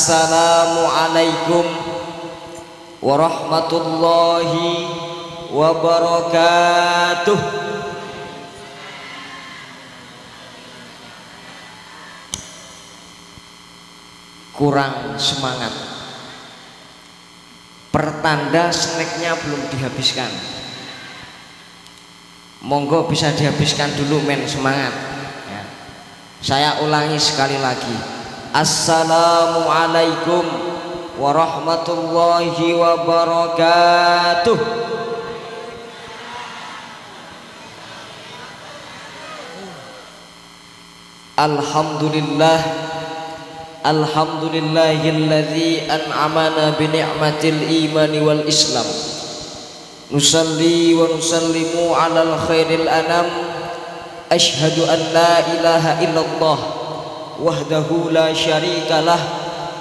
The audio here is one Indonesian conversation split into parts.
Assalamualaikum warahmatullahi wabarakatuh. Kurang semangat, pertanda snacknya belum dihabiskan. Monggo bisa dihabiskan dulu, men, semangat ya. Saya ulangi sekali lagi. Assalamualaikum warahmatullahi wabarakatuh. Alhamdulillah, alhamdulillahilladzi an'amana bi ni'matil imani wal islam. Nusalli wa nusallimu alal khairil anam. Asyhadu an la ilaha illallah wahdahu la syarikalah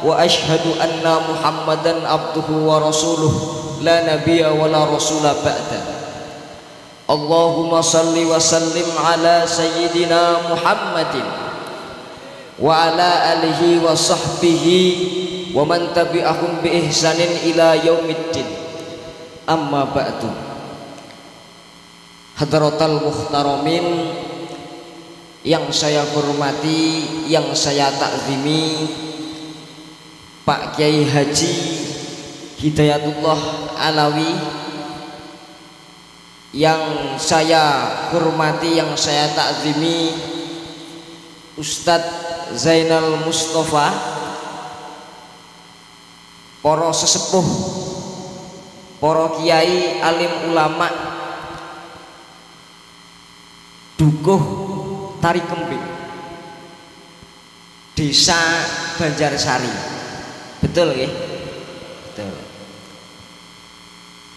wa asyhadu anna muhammadan abduhu wa rasuluh la nabiyya wa la rasula ba'da. Allahumma salli wa sallim ala sayyidina Muhammadin wa ala alihi wa sahbihi wa man tabi'ahum bi ihsanin ila yaumiddin. Amma ba'du. Hadratal muhtaramin yang saya hormati, yang saya takzimi, Pak Kiai Haji Hidayatullah Alawi, yang saya hormati, yang saya takzimi, Ustadz Zainal Mustafa, para sesepuh, para kiai, alim ulama, dukuh Tari Kemping, Desa Banjarsari. Betul ya? Betul.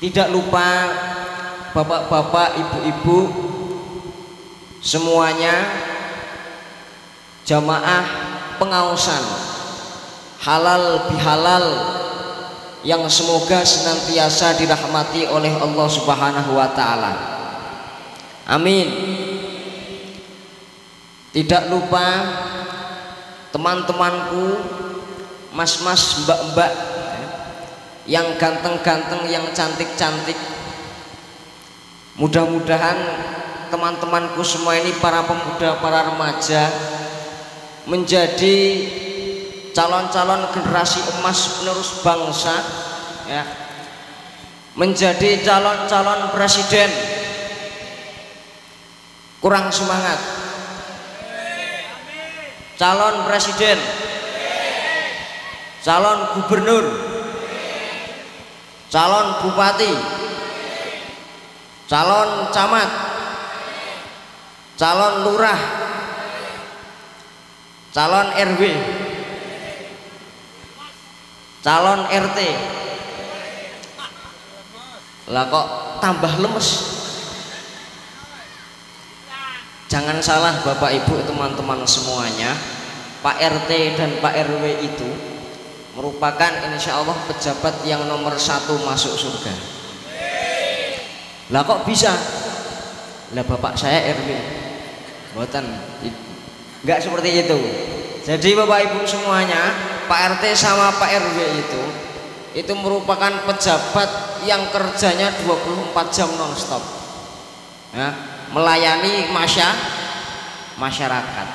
Tidak lupa bapak-bapak, ibu-ibu semuanya, jamaah pengaosan halal bihalal yang semoga senantiasa dirahmati oleh Allah Subhanahu wa taala. Amin. Tidak lupa teman-temanku, mas-mas, mbak-mbak yang ganteng-ganteng, yang cantik-cantik. Mudah-mudahan teman-temanku semua ini, para pemuda, para remaja, menjadi calon-calon generasi emas penerus bangsa ya. Menjadi calon-calon presiden. Kurang semangat. Calon presiden, calon gubernur, calon bupati, calon camat, calon lurah, calon RW, calon RT. Lah kok tambah lemes? Jangan salah Bapak Ibu, teman-teman semuanya, Pak RT dan Pak RW itu merupakan insya Allah pejabat yang nomor 1 masuk surga. Lah kok bisa? Lah bapak saya RW. Buatan, enggak seperti itu. Jadi Bapak Ibu semuanya, Pak RT sama Pak RW itu merupakan pejabat yang kerjanya 24 jam nonstop ya, melayani masyarakat.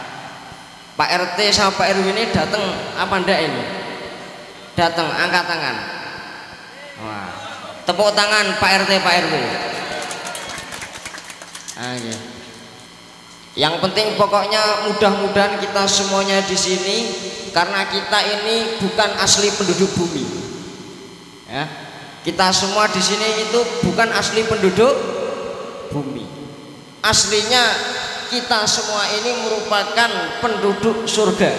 Pak RT sama Pak RW ini datang apa ndak ini? Datang, angkat tangan. Wah, tepuk tangan Pak RT, Pak RW. Iya. Yang penting pokoknya mudah-mudahan kita semuanya di sini, karena kita ini bukan asli penduduk bumi. Ya, kita semua di sini itu bukan asli penduduk bumi. Aslinya kita semua ini merupakan penduduk surga.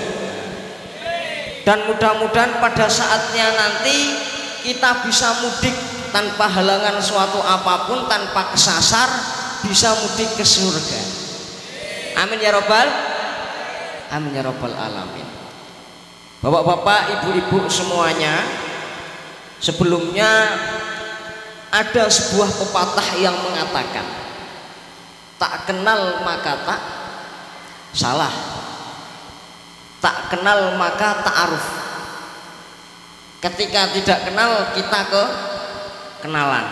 Dan mudah-mudahan pada saatnya nanti kita bisa mudik tanpa halangan suatu apapun, tanpa kesasar, bisa mudik ke surga. Amin ya robbal, amin ya robbal alamin. Bapak-bapak, ibu-ibu semuanya, sebelumnya ada sebuah pepatah yang mengatakan, tak kenal maka tak salah, tak kenal maka ta'aruf. Ketika tidak kenal kita kenalan.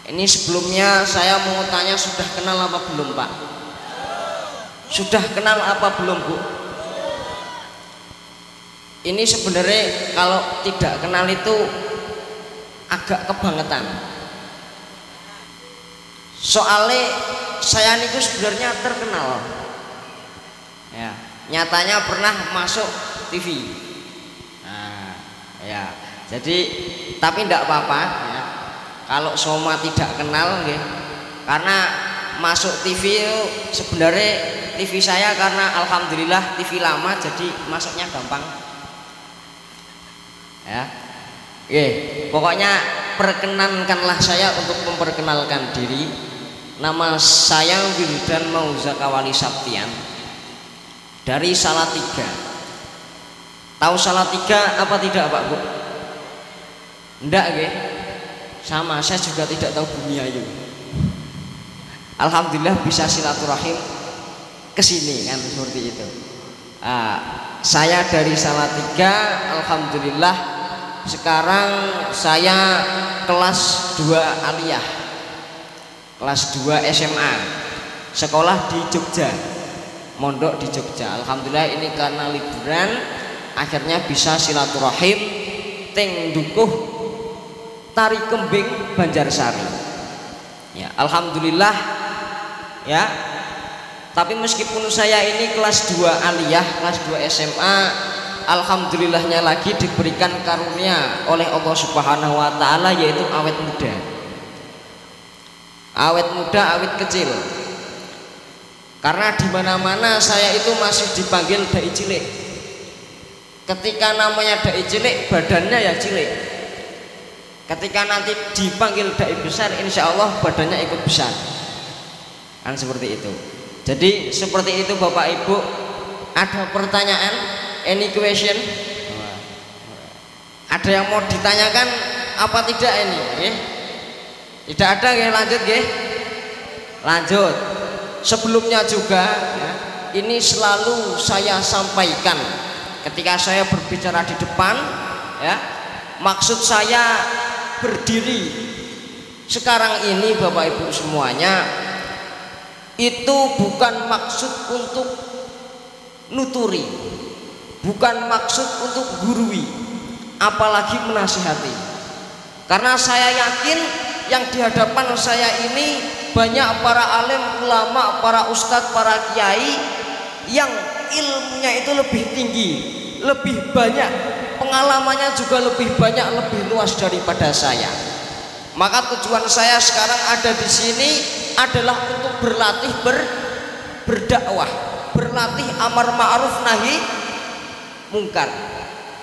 Ini sebelumnya saya mau tanya, sudah kenal apa belum Pak? Sudah kenal apa belum Bu? Ini sebenarnya kalau tidak kenal itu agak kebangetan. Soalnya saya niku sebenarnya terkenal. Ya, nyatanya pernah masuk TV. Nah, ya. Jadi tapi tidak apa-apa ya. Kalau semua tidak kenal ya. Karena masuk TV itu sebenarnya TV saya karena alhamdulillah TV lama jadi masuknya gampang. Ya. Oke, pokoknya perkenankanlah saya untuk memperkenalkan diri. Nama saya Wildan Mauzakawali Sabtian dari Salatiga. Tahu Salatiga apa tidak Pak Bu? Enggak nggih? Sama, saya juga tidak tahu Bumiayu. Alhamdulillah bisa silaturahim ke sini kan seperti itu. Saya dari Salatiga, alhamdulillah sekarang saya kelas 2 aliyah, kelas 2 SMA, sekolah di Jogja, mondok di Jogja. Alhamdulillah ini karena liburan akhirnya bisa silaturahim teng dukuh Tari Kembing Banjarsari ya, alhamdulillah ya. Tapi meskipun saya ini kelas 2 aliyah, kelas 2 SMA, alhamdulillahnya lagi diberikan karunia oleh Allah Subhanahu wa taala, yaitu awet muda. Awet muda, awet kecil. Karena di mana-mana saya itu masih dipanggil dai cilik. Ketika namanya dai cilik, badannya ya cilik. Ketika nanti dipanggil dai besar, insya Allah badannya ikut besar. Kan seperti itu. Jadi seperti itu Bapak Ibu. Ada pertanyaan? Any question? Ada yang mau ditanyakan apa tidak ini? Tidak ada ya, lanjut ya. Lanjut. Sebelumnya juga ya, ini selalu saya sampaikan ketika saya berbicara di depan ya, maksud saya berdiri sekarang ini Bapak Ibu semuanya itu bukan maksud untuk nuturi, bukan maksud untuk gurui, apalagi menasihati. Karena saya yakin yang di hadapan saya ini banyak para alim, ulama, para ustadz, para kiai yang ilmunya itu lebih tinggi, lebih banyak, pengalamannya juga lebih banyak, lebih luas daripada saya. Maka tujuan saya sekarang ada di sini adalah untuk berlatih berdakwah, berlatih amar ma'ruf nahi mungkar.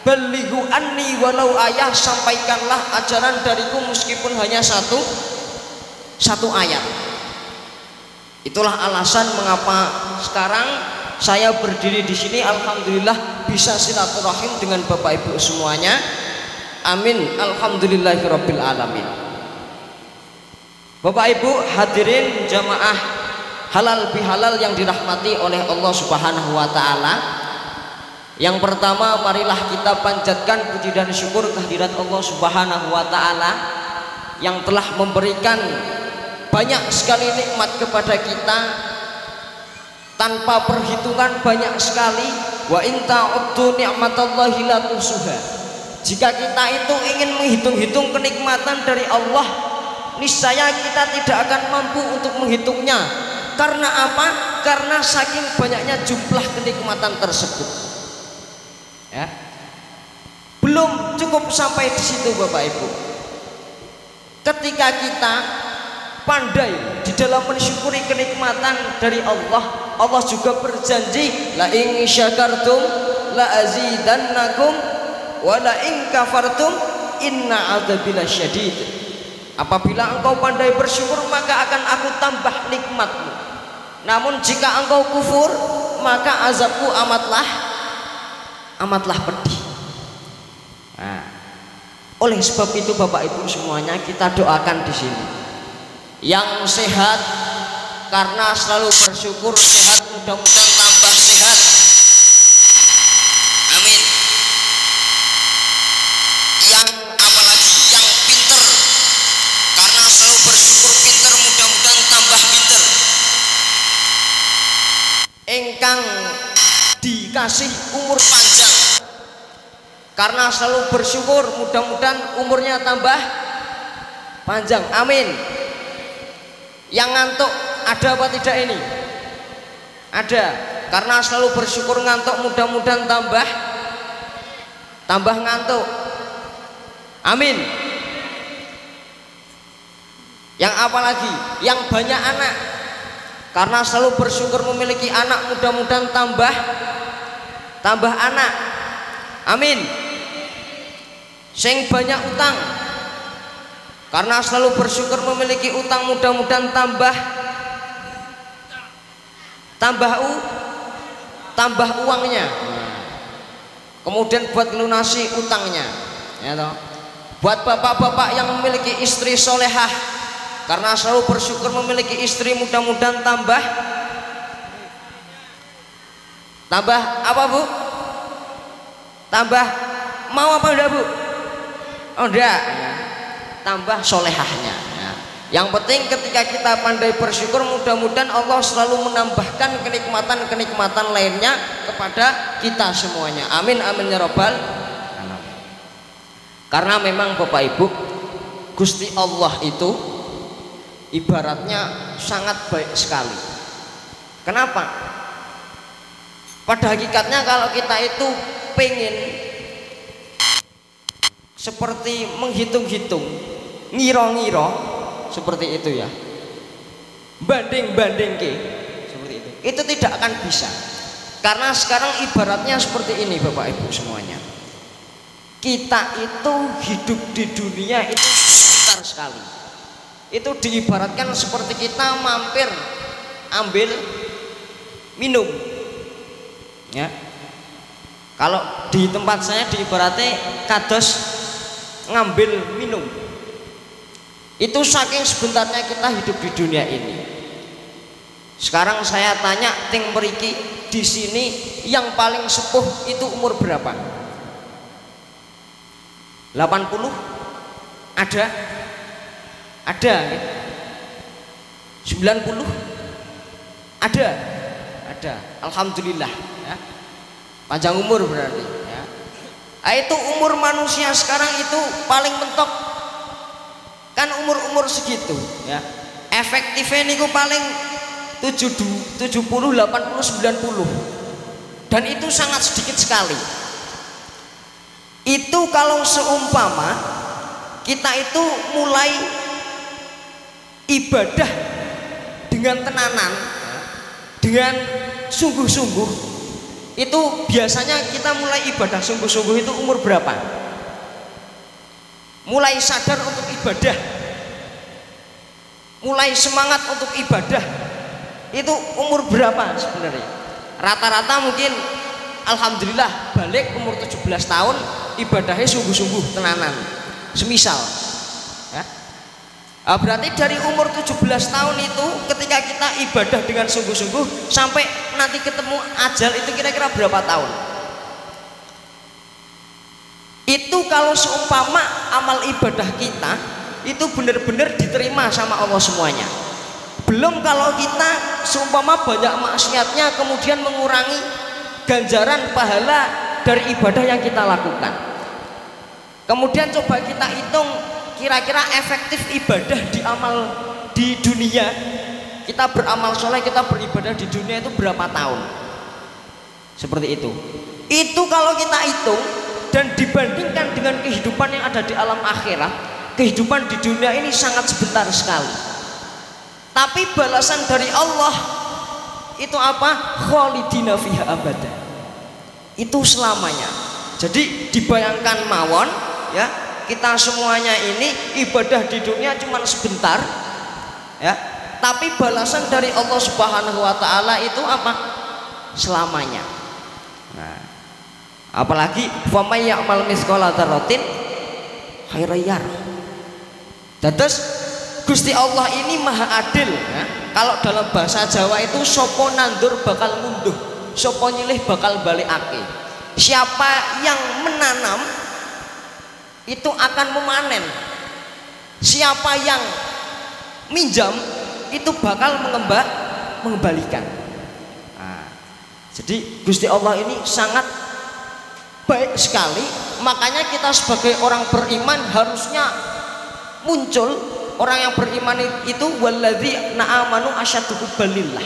Balighu anni walau ayah, sampaikanlah ajaran dariku meskipun hanya satu ayat. Itulah alasan mengapa sekarang saya berdiri di sini, alhamdulillah bisa silaturahim dengan Bapak Ibu semuanya. Amin, alhamdulillahirabbil alamin. Bapak Ibu hadirin jamaah halal bihalal yang dirahmati oleh Allah Subhanahu wa taala. Yang pertama, marilah kita panjatkan puji dan syukur kehadirat Allah Subhanahu wa taala yang telah memberikan banyak sekali nikmat kepada kita tanpa perhitungan, banyak sekali. Wa in ta'uddu ni'matallahi la tuhsuha. Jika kita itu ingin menghitung-hitung kenikmatan dari Allah, niscaya kita tidak akan mampu untuk menghitungnya. Karena apa? Karena saking banyaknya jumlah kenikmatan tersebut. Ya. Belum cukup sampai di situ Bapak Ibu. Ketika kita pandai di dalam mensyukuri kenikmatan dari Allah, Allah juga berjanji, la in syakartum la azidannakum wa la in kafartum inna adzabi lasyadid. Apabila engkau pandai bersyukur, maka akan aku tambah nikmatmu. Namun jika engkau kufur, maka azabku amatlah pedih. Nah, oleh sebab itu Bapak Ibu semuanya, kita doakan di sini yang sehat, karena selalu bersyukur sehat, mudah-mudahan tambah sehat. Amin. dikasih umur panjang. Karena selalu bersyukur, mudah-mudahan umurnya tambah panjang. Amin. Yang ngantuk ada apa tidak ini? Ada. Karena selalu bersyukur ngantuk, mudah-mudahan tambah ngantuk. Amin. Yang apa lagi? Yang banyak anak. Karena selalu bersyukur memiliki anak, mudah-mudahan tambah anak. Amin. Sing banyak utang. Karena selalu bersyukur memiliki utang, mudah-mudahan tambah uangnya. Kemudian buat lunasi utangnya, ya toh. Buat bapak-bapak yang memiliki istri solehah, karena selalu bersyukur memiliki istri, mudah-mudahan tambah apa Bu? Tambah mau apa udah Bu? Oh enggak, tambah solehahnya. Yang penting ketika kita pandai bersyukur, mudah-mudahan Allah selalu menambahkan kenikmatan-kenikmatan lainnya kepada kita semuanya. Amin amin ya robbal alamin. Karena memang Bapak Ibu, Gusti Allah itu ibaratnya sangat baik sekali. Kenapa? Pada hakikatnya kalau kita itu pengen seperti menghitung-hitung, ngiro-ngiro seperti itu ya, banding-banding seperti itu tidak akan bisa. Karena sekarang ibaratnya seperti ini Bapak Ibu semuanya, kita itu hidup di dunia itu sebentar sekali. Itu diibaratkan seperti kita mampir ambil minum ya. Kalau di tempat saya diibaratnya kados ngambil minum. Itu saking sebentarnya kita hidup di dunia ini. Sekarang saya tanya ting mriki di sini yang paling sepuh itu umur berapa? 80? Ada? Ada? 90? Ada? Ada. Alhamdulillah ya. Panjang umur berarti ya. Itu umur manusia sekarang itu paling mentok kan umur segitu ya. Efektifnya niku paling 70, 80, 90 dan itu sangat sedikit sekali. Itu kalau seumpama kita itu mulai ibadah dengan tenanan, dengan sungguh-sungguh, itu biasanya kita mulai ibadah sungguh-sungguh itu umur berapa? Mulai sadar untuk ibadah, mulai semangat untuk ibadah itu umur berapa sebenarnya? Rata-rata mungkin alhamdulillah balik umur 17 tahun ibadahnya sungguh-sungguh tenanan semisal ya. Berarti dari umur 17 tahun itu ketika kita ibadah dengan sungguh-sungguh sampai nanti ketemu ajal itu kira-kira berapa tahun? Itu kalau seumpama amal ibadah kita itu benar-benar diterima sama Allah semuanya. Belum kalau kita seumpama banyak maksiatnya kemudian mengurangi ganjaran pahala dari ibadah yang kita lakukan. Kemudian coba kita hitung kira-kira efektif ibadah di dunia, kita beramal soleh, kita beribadah di dunia itu berapa tahun? Seperti itu. Itu kalau kita hitung dan dibandingkan dengan kehidupan yang ada di alam akhirat, kehidupan di dunia ini sangat sebentar sekali. Tapi balasan dari Allah itu apa? Khalidina fiha abada. Itu selamanya. Jadi dibayangkan mawon ya, kita semuanya ini ibadah di dunia cuma sebentar ya, tapi balasan dari Allah Subhanahu wa taala itu apa? Selamanya. Nah, apalagi famay ya'mal mithqala dzarratin khairan yarah. Terus Gusti Allah ini maha adil ya. Kalau dalam bahasa Jawa itu sopo nandur bakal munduh, sopo nyilih bakal balikake. Siapa yang menanam itu akan memanen. Siapa yang minjam itu bakal mengembalikan. Nah, Jadi Gusti Allah ini sangat baik sekali. Makanya kita sebagai orang beriman harusnya muncul, orang yang beriman itu walladzina amanu asyaddu hubbalillah.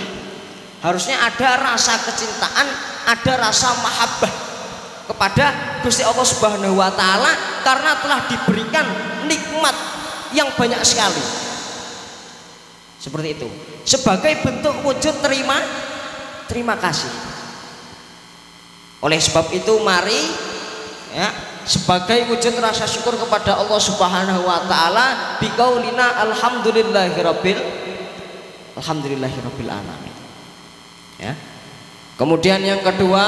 Harusnya ada rasa kecintaan, ada rasa mahabbah kepada Gusti Allah Subhanahu wa taala karena telah diberikan nikmat yang banyak sekali. Seperti itu. Sebagai bentuk wujud terima kasih. Oleh sebab itu mari ya, sebagai wujud rasa syukur kepada Allah Subhanahu wa taala biqaulina alhamdulillahirabbil alamin. Ya. Kemudian yang kedua,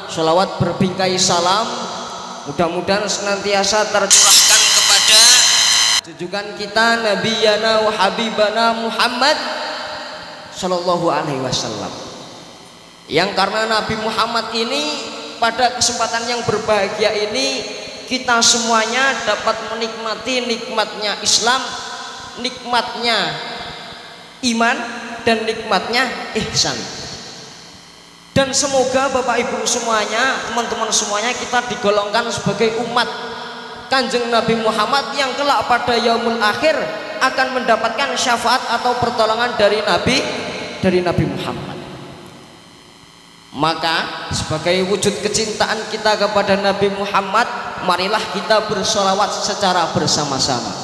sholawat berbingkai salam mudah-mudahan senantiasa tercurahkan kepada junjungan kita nabiyana wa habibana Muhammad sallallahu alaihi wasallam, yang karena Nabi Muhammad ini pada kesempatan yang berbahagia ini kita semuanya dapat menikmati nikmatnya Islam, nikmatnya iman, dan nikmatnya ihsan. Dan semoga Bapak Ibu semuanya, teman-teman semuanya, kita digolongkan sebagai umat Kanjeng Nabi Muhammad yang kelak pada yaumul akhir akan mendapatkan syafaat atau pertolongan dari Nabi Muhammad. Maka sebagai wujud kecintaan kita kepada Nabi Muhammad, marilah kita bersolawat secara bersama-sama.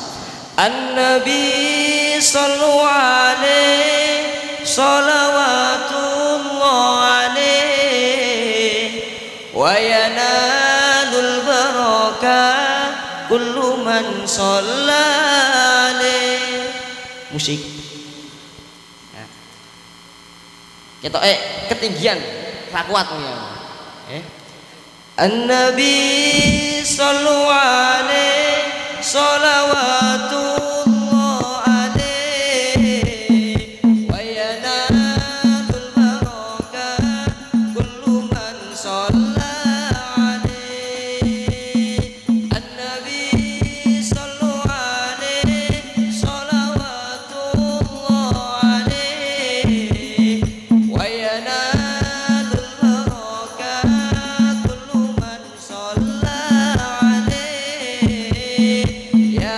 An-Nabi sallu alaihi salawatullah alaihi wa yanalul barakah kullu man shalla alaihi. Musik ya. Kita ketinggian rakwat ya. An-Nabi sallu alaihi salawatullah alaihi wa yanalul barakah kullu man shalla alaihi. An-Nabi sallu alaihi salawatullah alaihi wa yanalul barakah kullu man shalla alaihi. Ya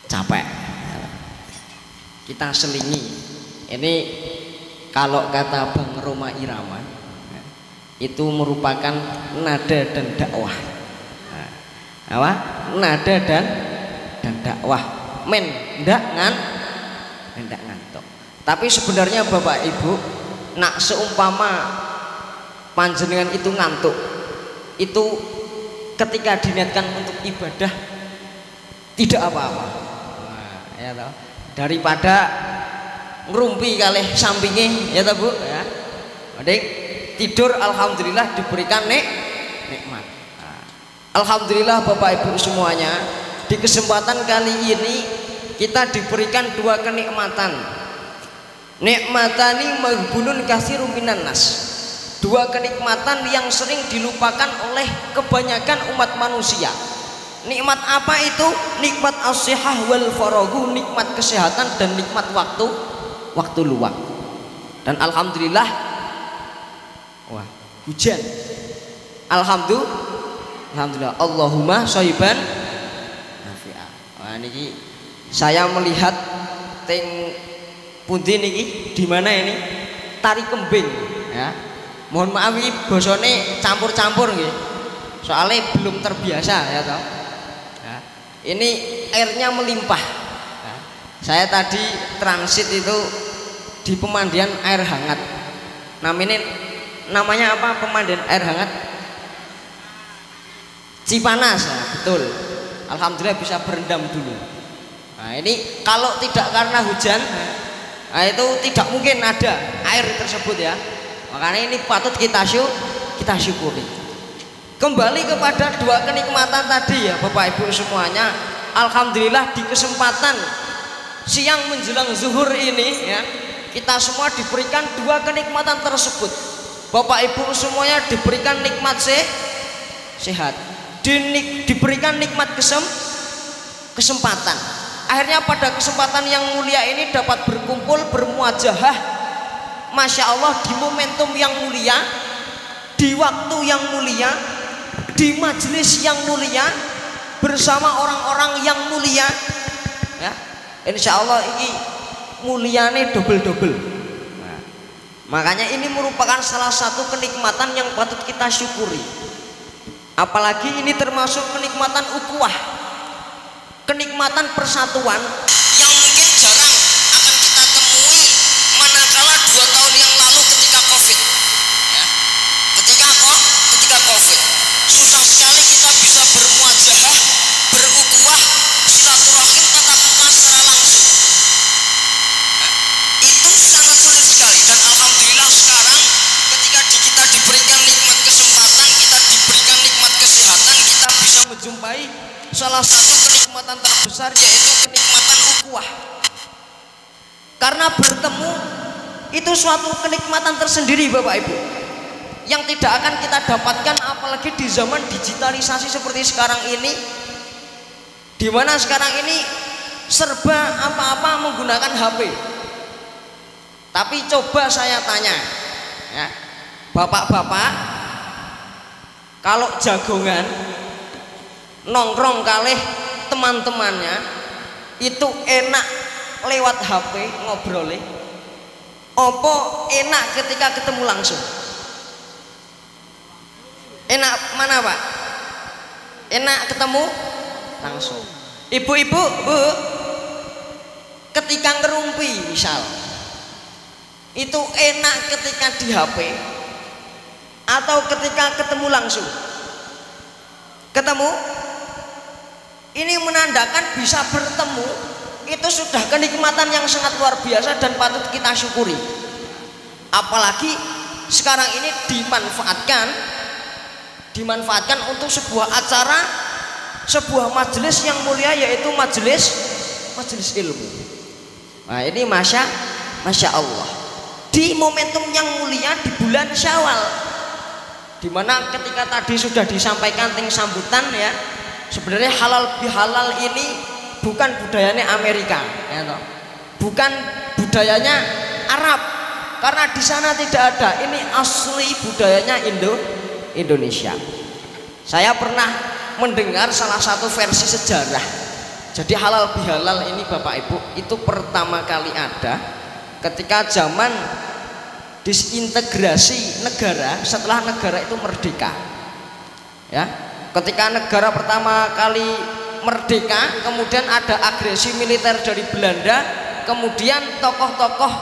capek kita selingi ini. Kalau kata Bang Roma Irama itu merupakan nada dan dakwah. Apa? Nada dan dakwah. Ndak ngantuk. Tapi sebenarnya Bapak Ibu, nak seumpama panjenengan itu ngantuk, itu ketika diniatkan untuk ibadah tidak apa-apa. Ya toh, daripada ngerumpi kalih sampinge ya toh Bu ya. Mending tidur alhamdulillah diberikan nikmat. Alhamdulillah Bapak Ibu semuanya, di kesempatan kali ini kita diberikan dua kenikmatan. Nikmatani maghbunun katsirun minan nas. Dua kenikmatan yang sering dilupakan oleh kebanyakan umat manusia. Nikmat apa itu? Nikmat as-sihah wal faragu, nikmat kesehatan dan nikmat waktu luang. Dan alhamdulillah, wah, hujan. Alhamdulillah. Allahumma shayban nafi'ah. Wah niki saya melihat teng pundi niki di mana ini? Tari kembing ya. Mohon maaf ini bosone campur-campur nggih. Soalnya belum terbiasa ya toh. Ini airnya melimpah Saya tadi transit itu di pemandian air hangat. Namanya apa pemandian air hangat? Cipanas, ya, betul. Alhamdulillah bisa berendam dulu. Nah ini kalau tidak karena hujan, nah itu tidak mungkin ada air tersebut ya. Makanya ini patut kita syukuri. Kembali kepada dua kenikmatan tadi ya Bapak Ibu semuanya. Alhamdulillah di kesempatan siang menjelang zuhur ini ya, kita semua diberikan dua kenikmatan tersebut. Bapak Ibu semuanya diberikan nikmat sehat, diberikan nikmat kesempatan. Akhirnya pada kesempatan yang mulia ini dapat berkumpul bermuajahah, Masya Allah, di momentum yang mulia, di waktu yang mulia, di majelis yang mulia, bersama orang-orang yang mulia ya. Insya Allah ini muliane double-double. Nah, makanya ini merupakan salah satu kenikmatan yang patut kita syukuri. Apalagi ini termasuk kenikmatan ukhuwah, kenikmatan persatuan yang mungkin jarang akan kita temui manakala 2 tahun yang lalu ketika Covid ya. Ketika Covid susah sekali kita bisa bermuajahah, berukhuwah, silaturahim tatap muka secara langsung ya. Itu sangat sulit sekali, dan alhamdulillah sekarang ketika kita diberikan nikmat kesempatan, kita diberikan nikmat kesehatan, kita bisa menjumpai salah satu kenikmatan terbesar, yaitu kenikmatan ukhuwah. Karena bertemu itu suatu kenikmatan tersendiri Bapak Ibu, yang tidak akan kita dapatkan apalagi di zaman digitalisasi seperti sekarang ini, di mana sekarang ini serba apa-apa menggunakan HP. Tapi coba saya tanya ya, bapak-bapak, kalau jagongan nongkrong kalih teman-temannya itu enak lewat HP ngobrolnya, opo enak ketika ketemu langsung? Enak mana Pak? Enak ketemu langsung. Ibu-ibu, Bu, ketika ngerumpi misal, itu enak ketika di HP atau ketika ketemu langsung? Ketemu? Ini menandakan bisa bertemu itu sudah kenikmatan yang sangat luar biasa dan patut kita syukuri. Apalagi sekarang ini dimanfaatkan untuk sebuah acara, sebuah majelis yang mulia, yaitu majelis ilmu. Nah ini Masya Allah, di momentum yang mulia di bulan Syawal, dimana ketika tadi sudah disampaikan ting sambutan ya, sebenarnya halal bihalal ini bukan budayanya Amerika ya, bukan budayanya Arab, karena di sana tidak ada. Ini asli budayanya Indonesia. Saya pernah mendengar salah satu versi sejarah. Jadi halal bihalal ini Bapak Ibu itu pertama kali ada ketika zaman disintegrasi negara setelah negara itu merdeka ya. Ketika negara pertama kali merdeka, kemudian ada agresi militer dari Belanda, kemudian tokoh-tokoh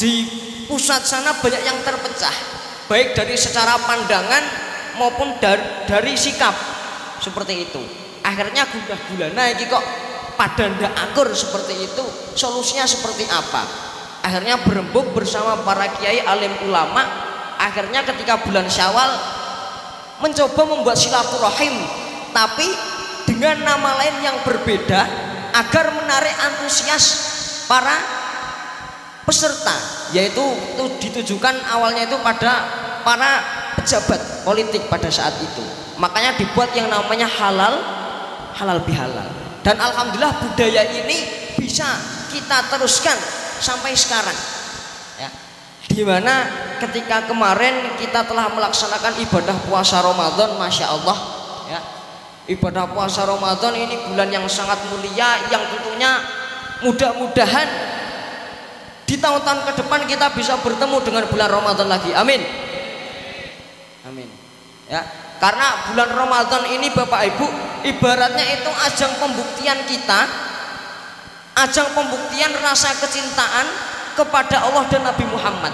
di pusat sana banyak yang terpecah, baik dari secara pandangan maupun dari sikap seperti itu. Akhirnya gundah gulana iki kok pada ndak akur seperti itu, solusinya seperti apa? Akhirnya berembuk bersama para kiai alim ulama, akhirnya ketika bulan Syawal mencoba membuat silaturahim, tapi dengan nama lain yang berbeda agar menarik antusias para peserta, yaitu itu ditujukan awalnya itu pada para pejabat politik pada saat itu. Makanya dibuat yang namanya halal bihalal, dan alhamdulillah budaya ini bisa kita teruskan sampai sekarang ya, dimana ketika kemarin kita telah melaksanakan ibadah puasa Ramadan, Masya Allah ya. Ibadah puasa Ramadan ini bulan yang sangat mulia, yang tentunya mudah-mudahan di tahun-tahun ke depan kita bisa bertemu dengan bulan Ramadan lagi, amin amin ya. Karena bulan Ramadan ini Bapak Ibu ibaratnya itu ajang pembuktian kita ajang pembuktian rasa kecintaan kepada Allah dan Nabi Muhammad.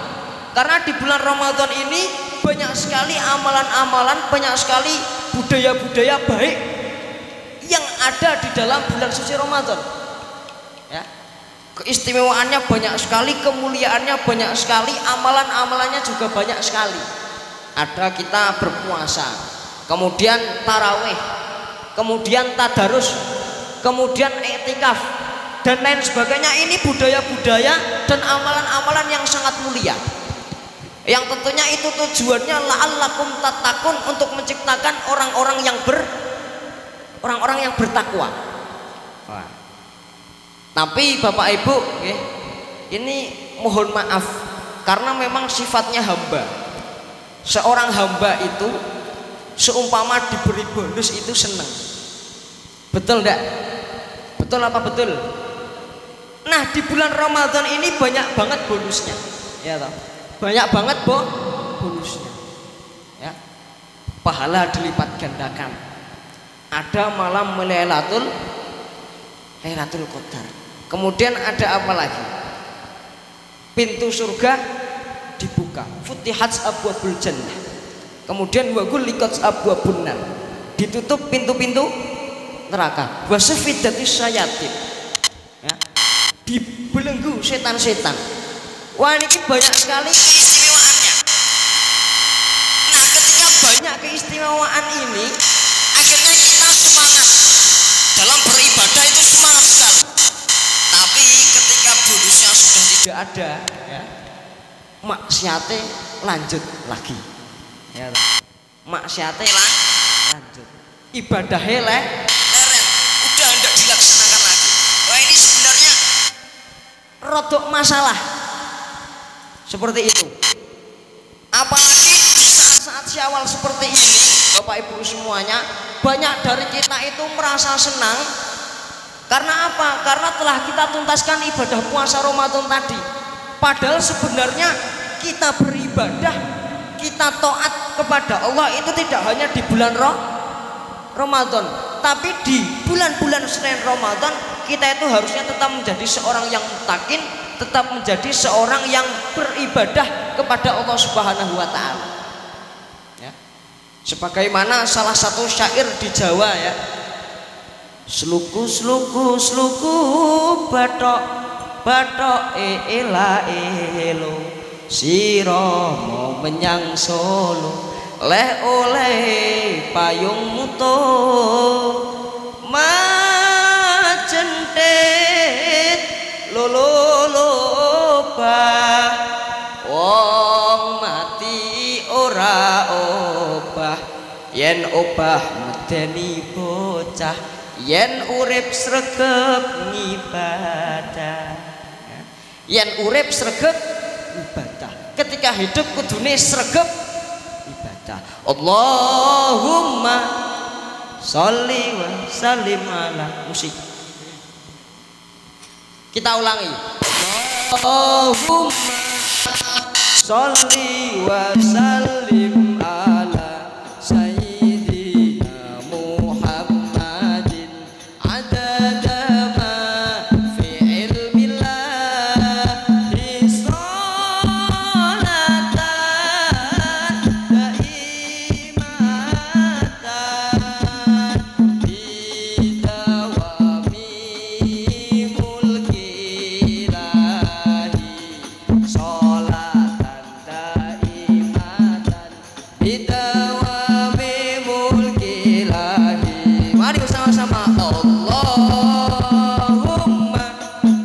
Karena di bulan Ramadan ini banyak sekali amalan-amalan, banyak sekali budaya-budaya baik yang ada di dalam bulan suci Ramadan. Ya. Keistimewaannya banyak sekali, kemuliaannya banyak sekali, amalan-amalannya juga banyak sekali. Ada kita berpuasa, kemudian tarawih, kemudian tadarus, kemudian i'tikaf dan lain sebagainya. Ini budaya-budaya dan amalan-amalan yang sangat mulia, yang tentunya itu tujuannya la'allakum tattaqun, untuk menciptakan orang-orang yang bertakwa. Wah. Tapi Bapak Ibu, ini mohon maaf karena memang sifatnya hamba. Seorang hamba itu seumpama diberi bonus itu senang. Betul enggak? Betul apa betul? Nah, di bulan Ramadan ini banyak banget bonusnya. Ya toh? Banyak banget bonusnya. Ya. Pahala dilipat gandakan. Ada malam Lailatul Qadar. Kemudian ada apa lagi? Pintu surga dibuka, futihat abwabul jannah. Kemudian wa ghulliqat abwabun nar, ditutup pintu-pintu neraka. Wa sufidatis syayatin, ya, dibelenggu setan-setan. Wah, ini banyak sekali keistimewaannya. Nah, ketika banyak keistimewaan ini, akhirnya kita semangat dalam beribadah, itu semangat sekali. Tapi ketika bonusnya sudah tidak ada, ya, maksiate lanjut lagi, ya, maksiate lanjut, ibadahnya leren, udah tidak dilaksanakan lagi. Wah, ini sebenarnya rodok masalah seperti itu. Apalagi di saat-saat Syawal seperti ini, Bapak Ibu semuanya, banyak dari kita itu merasa senang. Karena apa? Karena telah kita tuntaskan ibadah puasa Ramadan tadi. Padahal sebenarnya kita beribadah, kita taat kepada Allah itu tidak hanya di bulan Ramadan, tapi di bulan-bulan selain Ramadan kita itu harusnya tetap menjadi seorang yang muttaqin, tetap menjadi seorang yang beribadah kepada Allah Subhanahu wa taala. Ya. Sebagaimana salah satu syair di Jawa, ya. Sluku sluku sluku bathok ela elo, sira mau menyang Solo, leh oleh payung muto, macentet lolo bah, wong mati ora obah, yen obah medeni bocah, yen urip sregep ngibadah. Yen urip sregep ibadah, ketika hidup kudune sregep ibadah. Allahumma sholli wa sallim ala musik. Kita ulangi. Allahumma sholli wa sallim ala sayyidina Muhammadin adada ma fi ilmillahi sholatan daimatan bidawami mulki ilahi, sholatan daimatan bidawami mulki ilahi. Mari bersama-sama. Allahumma Muhammadin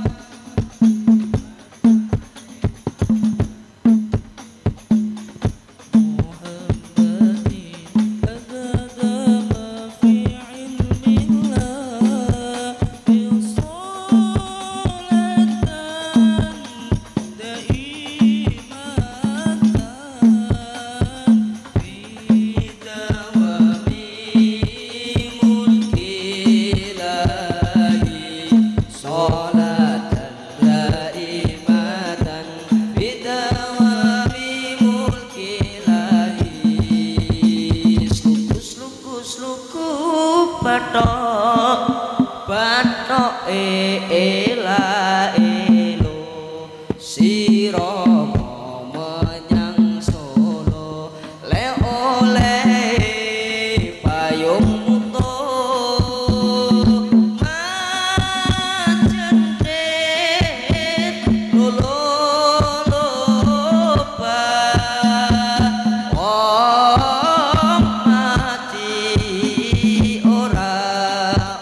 Romo menyang Solo le oleh payung muto majendet lolo loba wong mati ora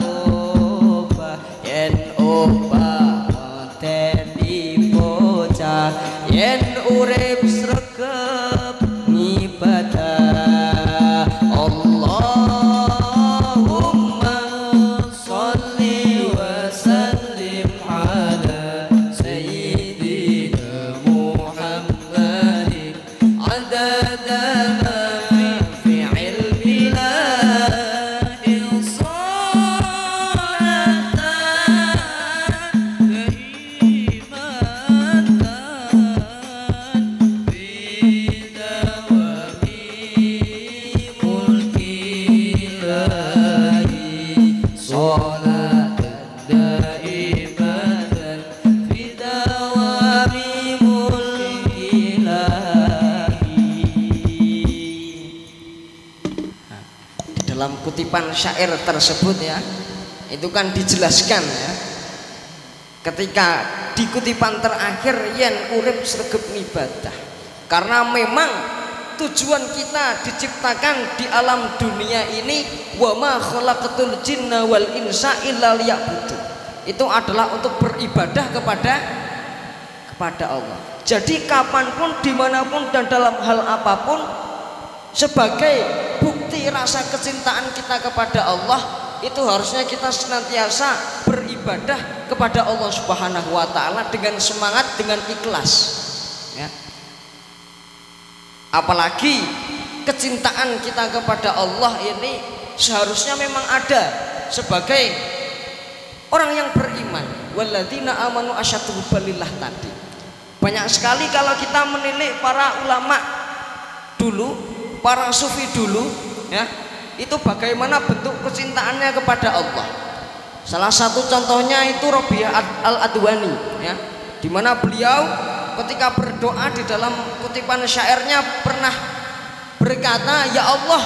obah yen obah mateni bocah yen urip sregep ngibadah Allahumma sholli wa sallim ala sayyidina Muhammadin adada ma fi ilmi la dalam kutipan syair tersebut ya itu kan dijelaskan ya ketika di kutipan terakhir yen urip sregep ibadah karena memang tujuan kita diciptakan di alam dunia ini wa ma khalaqatul jinna wal insa illa liya'budun itu adalah untuk beribadah kepada Allah. Jadi kapanpun dimanapun dan dalam hal apapun sebagai bukti rasa kecintaan kita kepada Allah itu harusnya kita senantiasa beribadah kepada Allah Subhanahu wa taala dengan semangat, dengan ikhlas ya. Apalagi kecintaan kita kepada Allah ini seharusnya memang ada sebagai orang yang beriman walladzina amanu asyaddu hubbalillah tadi. Banyak sekali kalau kita menilik para ulama dulu, para sufi dulu ya, itu bagaimana bentuk kecintaannya kepada Allah. Salah satu contohnya itu Rabi'ah al-Adwani ya, di mana beliau ketika berdoa di dalam kutipan syairnya pernah berkata, ya Allah,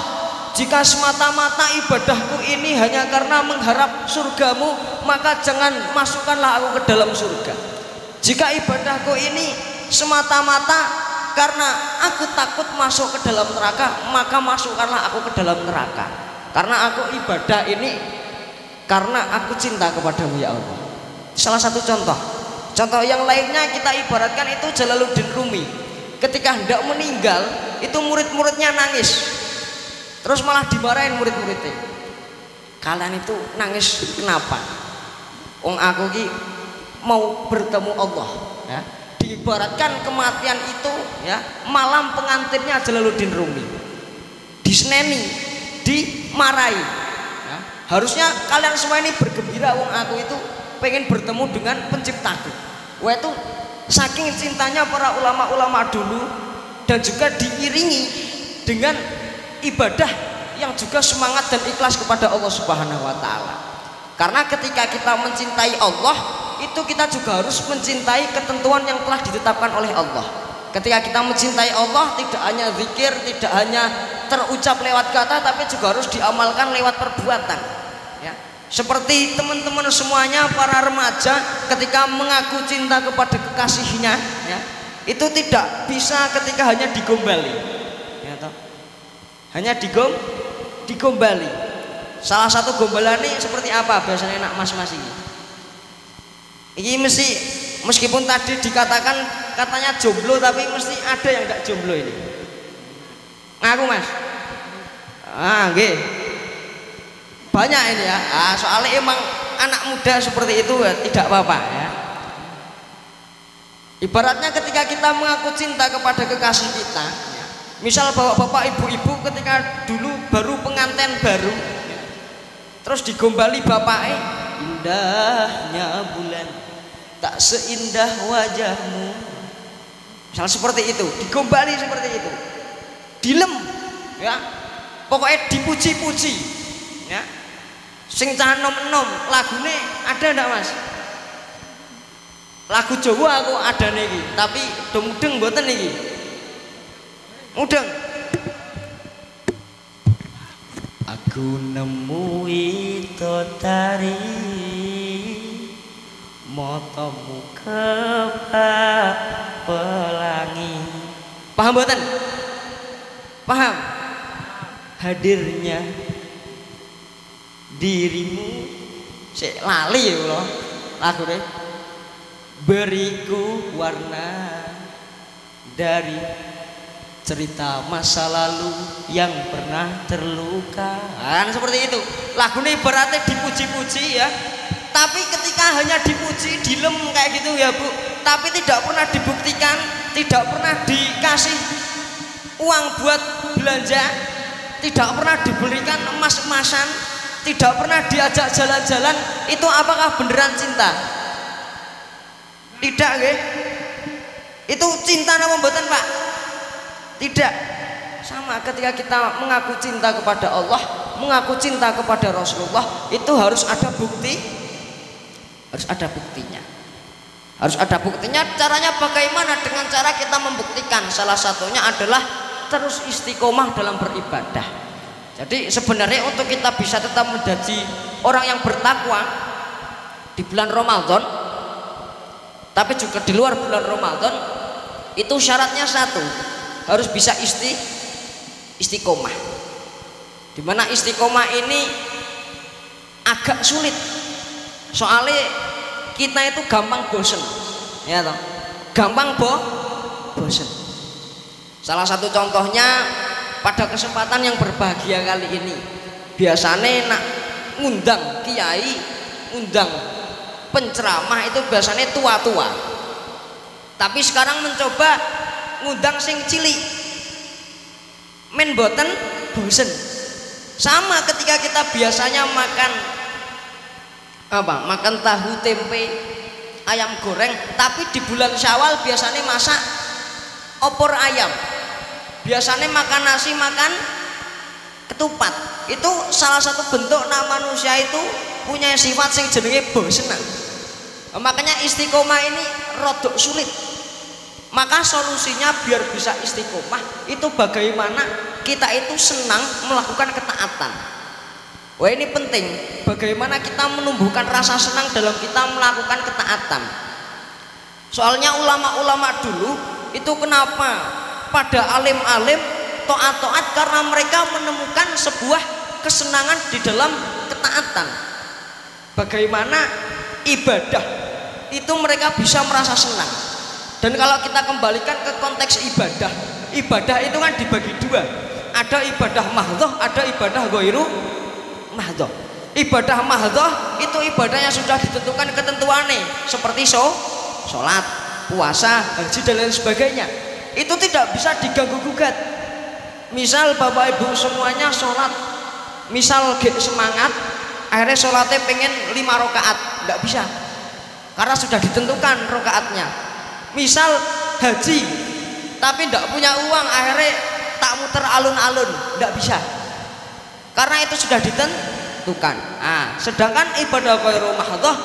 jika semata-mata ibadahku ini hanya karena mengharap surgamu, maka jangan masukkanlah aku ke dalam surga. Jika ibadahku ini semata-mata karena aku takut masuk ke dalam neraka, maka masukkanlah aku ke dalam neraka. Karena aku ibadah ini karena aku cinta kepadamu ya Allah. Salah satu contoh. Contoh yang lainnya kita ibaratkan itu Jalaluddin Rumi. Ketika hendak meninggal, itu murid-muridnya nangis. Terus malah dimarahin murid-muridnya. Kalian itu nangis kenapa? Wong aku ki mau bertemu Allah ya. Diibaratkan kematian itu ya, malam pengantinnya Jalaluddin Rumi. Diseneni, dimarahi ya. Harusnya kalian semua ini bergembira, wong aku itu pengen bertemu dengan penciptaku. Wah, itu saking cintanya para ulama-ulama dulu dan juga diiringi dengan ibadah yang juga semangat dan ikhlas kepada Allah Subhanahu wa taala. Karena ketika kita mencintai Allah, itu kita juga harus mencintai ketentuan yang telah ditetapkan oleh Allah. Ketika kita mencintai Allah, tidak hanya zikir, tidak hanya terucap lewat kata, tapi juga harus diamalkan lewat perbuatan ya. Seperti teman-teman semuanya para remaja ketika mengaku cinta kepada kekasihnya ya, itu tidak bisa ketika hanya digombali ya, toh. Hanya digombali. Salah satu gombalannya seperti apa biasanya nak mas-mas ini? Ini mesti meskipun tadi dikatakan katanya jomblo, tapi mesti ada yang enggak jomblo ini. Ngaku mas? Ah, nggih. Banyak ini ya. Ah, soalnya emang anak muda seperti itu ya, tidak apa-apa ya. Ibaratnya ketika kita mengaku cinta kepada kekasih kita, ya, misal bapak-bapak, ibu-ibu ketika dulu baru pengantin baru, ya, terus digombali bapaknya, indahnya bulan tak seindah wajahmu. Misal seperti itu, digombali seperti itu, dilem, ya, pokoknya dipuji-puji, ya. Sing cah nom-nom lagune ada ndak mas? lagu Jawa aku ada niki, tapi mudeng mboten niki. Mudeng. Aku nemu itotari motomu kebak pelangi. Paham mboten? Paham? Hadirnya dirimu sik lali ya kula lagune. Beriku warna dari cerita masa lalu yang pernah terluka. Kan seperti itu. Lagunya ibaratnya dipuji-puji ya. Tapi ketika hanya dipuji, dilem kayak gitu ya Bu, tapi tidak pernah dibuktikan, tidak pernah dikasih uang buat belanja, tidak pernah diberikan emas-emasan, tidak pernah diajak jalan-jalan, itu apakah beneran cinta? Tidak nggih. Itu cinta napa mboten Pak? Tidak. Sama ketika kita mengaku cinta kepada Allah, mengaku cinta kepada Rasulullah, itu harus ada bukti. Harus ada buktinya. Harus ada buktinya. Caranya bagaimana? Dengan cara kita membuktikan. Salah satunya adalah terus istiqomah dalam beribadah. Jadi sebenarnya untuk kita bisa tetap menjadi orang yang bertakwa di bulan Ramadan, tapi juga di luar bulan Ramadan, itu syaratnya satu, harus bisa istiqomah. Dimana istiqomah ini agak sulit, soalnya kita itu gampang bosen, ya toh, gampang bosen. Salah satu contohnya pada kesempatan yang berbahagia kali ini, biasanya nak ngundang kiai, ngundang penceramah itu biasanya tua-tua, tapi sekarang mencoba ngundang sing cilik, men boten bosen. Sama ketika kita biasanya makan makan tahu tempe ayam goreng, tapi di bulan Syawal biasanya masak opor ayam, biasanya makan nasi, makan ketupat. Itu salah satu bentuk manusia itu punya sifat sing jenenge bosenan. Makanya istiqomah ini rodok sulit. Maka solusinya biar bisa istiqomah itu bagaimana kita itu senang melakukan ketaatan. Wah, ini penting, bagaimana kita menumbuhkan rasa senang dalam kita melakukan ketaatan. Soalnya ulama-ulama dulu itu kenapa pada alim-alim toat-toat, karena mereka menemukan sebuah kesenangan di dalam ketaatan. Bagaimana ibadah itu mereka bisa merasa senang. Dan kalau kita kembalikan ke konteks ibadah, ibadah itu kan dibagi dua, ada ibadah mahdhah, ada ibadah ghairu mahdhah. Ibadah mahdhah itu ibadah yang sudah ditentukan ketentuannya, seperti sholat, puasa, haji dan lain sebagainya. Itu tidak bisa diganggu gugat. Misal bapak ibu semuanya sholat, misal semangat, akhirnya sholatnya pengen 5 rakaat, tidak bisa, karena sudah ditentukan rakaatnya. Misal haji tapi tidak punya uang, akhirnya tak muter alun-alun, tidak bisa, karena itu sudah ditentukan. Sedangkan ibadah ghairu mahdhah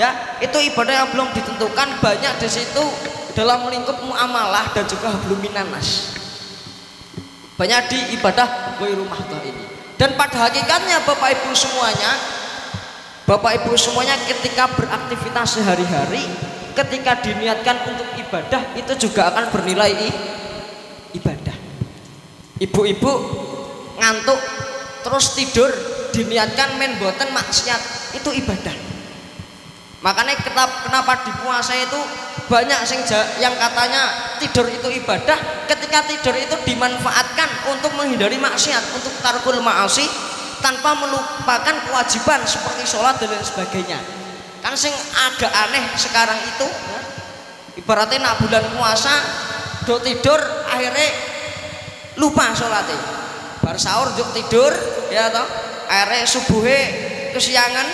ya, itu ibadah yang belum ditentukan, banyak di situ dalam lingkup muamalah dan juga hablum minanas, banyak di ibadah ghairu mahdhah ini. Dan pada hakikatnya bapak ibu semuanya ketika beraktivitas sehari-hari, ketika diniatkan untuk ibadah, itu juga akan bernilai ibadah. Ibu-ibu ngantuk terus tidur, diniatkan men boten maksiat, itu ibadah. Makanya kenapa di puasa itu banyak yang katanya tidur itu ibadah, ketika tidur itu dimanfaatkan untuk menghindari maksiat, untuk tarkul ma'asi, tanpa melupakan kewajiban seperti sholat dan lain sebagainya. Kan sing agak aneh sekarang itu ya, ibaratnya nak bulan puasa do tidur, akhirnya lupa sholatnya, bar sahur juk tidur ya toh, akhirnya subuhe kesiangan,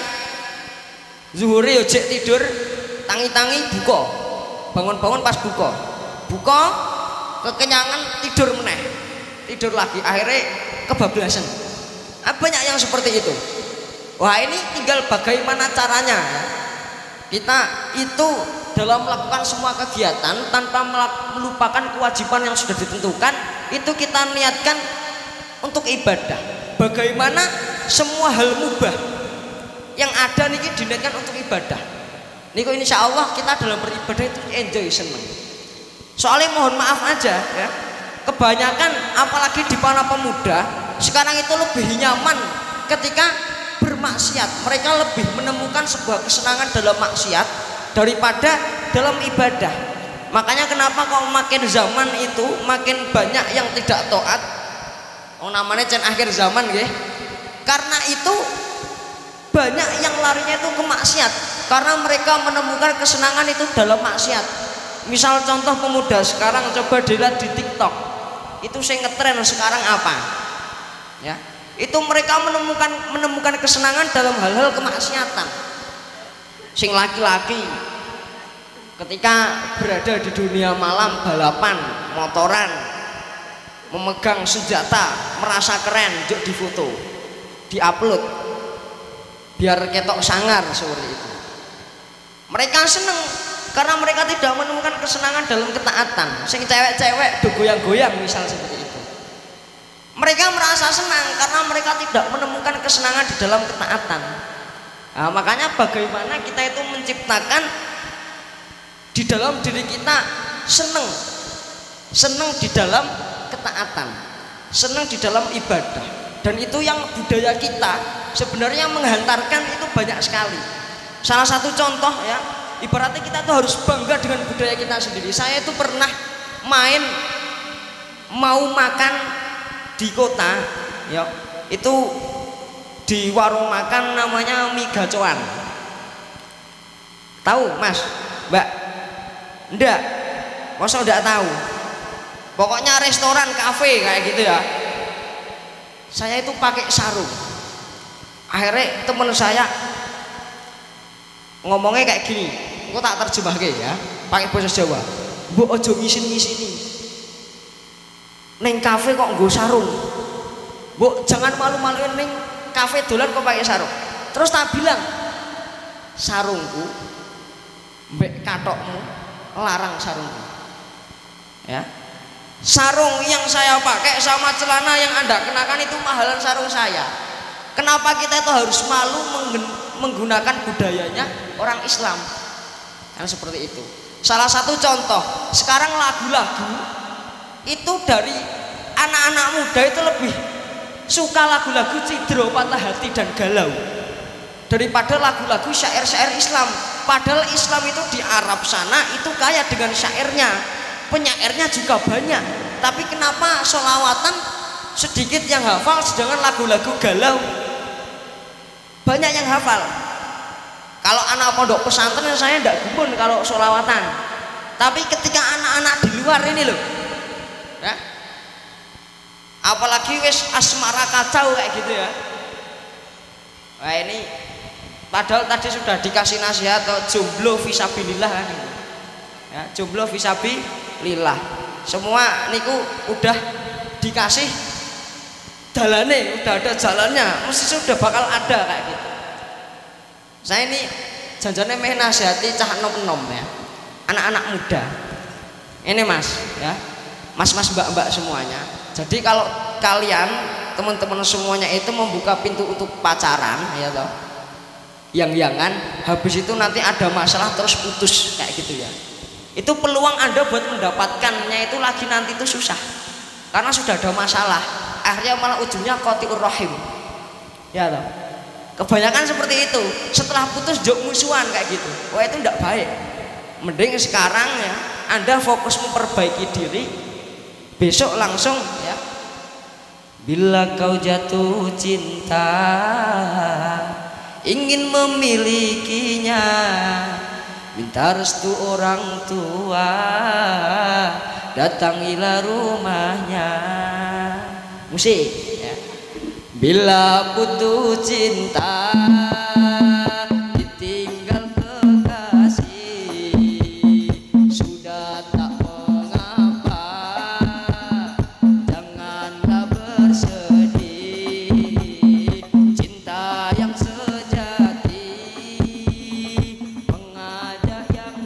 zuhuri ojek tidur, tangi-tangi buka, bangun-bangun pas buka kekenyangan, tidur meneh, tidur lagi, akhirnya kebablasan. Banyak yang seperti itu. Wah, ini tinggal bagaimana caranya kita itu dalam melakukan semua kegiatan tanpa melupakan kewajiban yang sudah ditentukan, itu kita niatkan untuk ibadah. Bagaimana semua hal mubah yang ada niki diniatkan untuk ibadah. Niku insya Allah kita dalam beribadah itu enjoy, seneng. Soalnya mohon maaf aja ya, kebanyakan apalagi di para pemuda sekarang itu lebih nyaman ketika bermaksiat. Mereka lebih menemukan sebuah kesenangan dalam maksiat daripada dalam ibadah. Makanya kenapa kalau makin zaman itu makin banyak yang tidak taat. Oh namanya cen akhir zaman nggih. Karena itu banyak yang larinya itu ke maksiat karena mereka menemukan kesenangan itu dalam maksiat. Misal contoh pemuda sekarang coba dilihat di TikTok. Itu yang ngetren sekarang apa? Ya. Itu mereka menemukan kesenangan dalam hal-hal kemaksiatan. Sing laki-laki ketika berada di dunia malam, balapan, motoran, memegang senjata, merasa keren, juk difoto, diupload, biar ketok sangar seperti itu. Mereka seneng karena mereka tidak menemukan kesenangan dalam ketaatan. Sing cewek-cewek do goyang-goyang misal seperti itu. Mereka merasa senang karena mereka tidak menemukan kesenangan di dalam ketaatan. Nah, makanya bagaimana kita itu menciptakan di dalam diri kita seneng di dalam ketaatan, seneng di dalam ibadah. Dan itu yang budaya kita sebenarnya menghantarkan itu banyak sekali. Salah satu contoh ya, ibaratnya kita tuh harus bangga dengan budaya kita sendiri. Saya itu pernah mau makan di kota ya, itu di warung makan namanya mie gacoan. Tahu Mas, Mbak? Enggak, masa enggak tahu? Pokoknya restoran, kafe kayak gitu ya. Saya itu pakai sarung. Akhirnya teman saya ngomongnya kayak gini, aku tak terjemahke ya, pakai bahasa Jawa. Mbok ojo ngisin-ngisini. Neng kafe kok nggo sarung. Mbok jangan malu-maluin neng kafe dolan kok pakai sarung. Terus tak bilang, sarungku mbek katokmu larang sarungku. Ya. Sarung yang saya pakai sama celana yang Anda kenakan itu mahalan sarung saya. Kenapa kita itu harus malu menggunakan budayanya orang Islam? Kan seperti itu. Salah satu contoh, sekarang lagu-lagu itu dari anak-anak muda itu lebih suka lagu-lagu cidro, patah hati dan galau daripada lagu-lagu syair-syair Islam. Padahal Islam itu di Arab sana itu kaya dengan syairnya, penyairnya juga banyak. Tapi kenapa sholawatan sedikit yang hafal, sedangkan lagu-lagu galau banyak yang hafal? Kalau anak pondok pesantren saya tidak gumun kalau sholawatan. Tapi ketika anak-anak di luar ini loh ya, apalagi wis asmara kacau kayak gitu ya. Nah ini padahal tadi sudah dikasih nasihat atau jomblo fisabilillah kan ini. Ya, jomblo fisabilillah. Semua niku udah dikasih dalane, udah ada jalannya, mesti sudah bakal ada kayak gitu. Saya ini janjane meh nasihati cah nom-nom ya, anak-anak muda. Ini Mas ya, mas-mas mbak-mbak semuanya. Jadi kalau kalian teman-teman semuanya itu membuka pintu untuk pacaran ya toh, yang-yangan, habis itu nanti ada masalah terus putus kayak gitu ya, itu peluang Anda buat mendapatkannya itu lagi nanti itu susah karena sudah ada masalah, akhirnya malah ujungnya qati'ur rahim ya toh. Kebanyakan seperti itu, setelah putus jok musuhan kayak gitu. Wah itu tidak baik. Mending sekarang ya Anda fokus memperbaiki diri, besok langsung ya. Bila kau jatuh cinta ingin memilikinya, minta restu orang tua, datangilah rumahnya. Musik ya. Bila putus cinta ditinggal kekasih, sudah tak mengapa, janganlah bersedih. Cinta yang sejati mengajak yang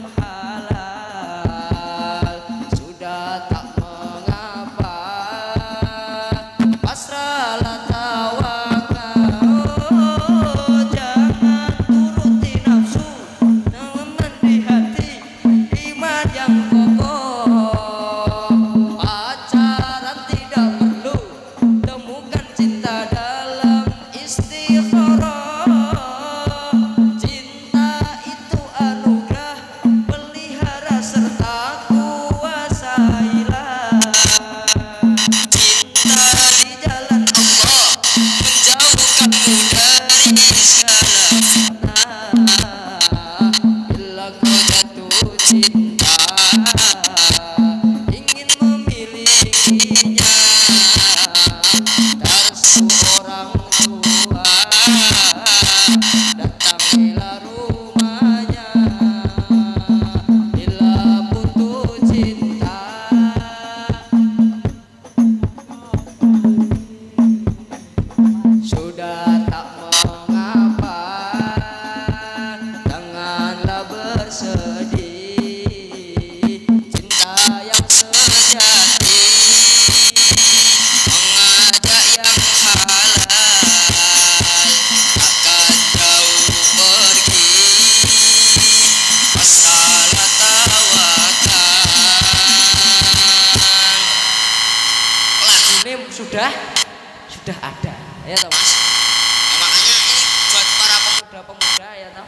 sudah ada ya toh Mas. Nah, makanya ini buat para pemuda-pemuda ya toh,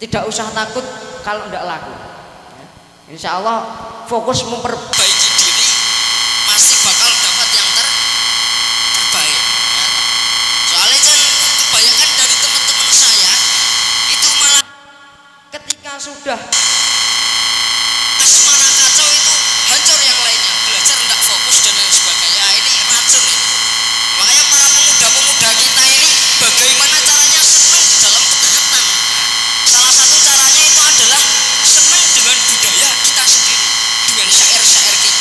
tidak usah takut kalau tidak laku ya. Insya Allah fokus memperbaiki diri pasti bakal dapat yang terbaik ya toh. Soalnya kan kebanyakan dari teman-teman saya itu malah ketika sudah asmara kacau itu hancur yang lainnya, belajar tidak fokus dan lain sebagainya. Ini racun ini. Makanya para pemuda-pemuda kita ini bagaimana caranya senang di dalam ketaatan. Salah satu caranya itu adalah senang dengan budaya kita sendiri, dengan syair-syair kita.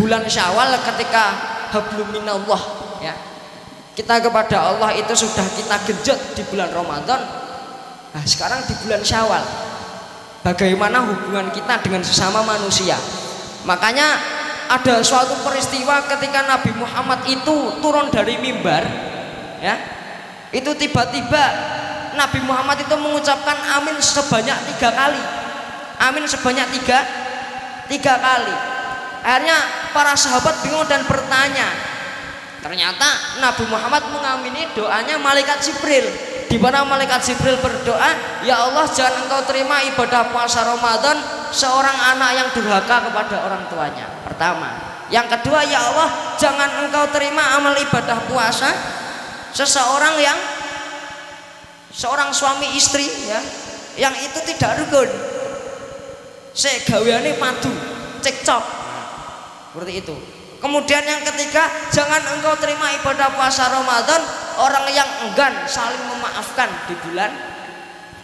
bulan Syawal ketika hablum minallah ya. Kita kepada Allah itu sudah kita genjot di bulan Ramadan. Nah, sekarang di bulan Syawal. Bagaimana hubungan kita dengan sesama manusia? Makanya ada suatu peristiwa ketika Nabi Muhammad itu turun dari mimbar ya. Itu tiba-tiba Nabi Muhammad itu mengucapkan amin sebanyak 3 kali. Amin sebanyak tiga kali. Akhirnya para sahabat bingung dan bertanya. Ternyata Nabi Muhammad mengamini doanya malaikat Jibril, di mana malaikat Jibril berdoa, ya Allah jangan engkau terima ibadah puasa Ramadan seorang anak yang durhaka kepada orang tuanya. Pertama. Yang kedua, ya Allah jangan engkau terima amal ibadah puasa seorang suami istri ya, yang itu tidak rukun. Segaweane padu, cekcok. Seperti itu. Kemudian yang ketiga, jangan engkau terima ibadah puasa Ramadan orang yang enggan saling memaafkan di bulan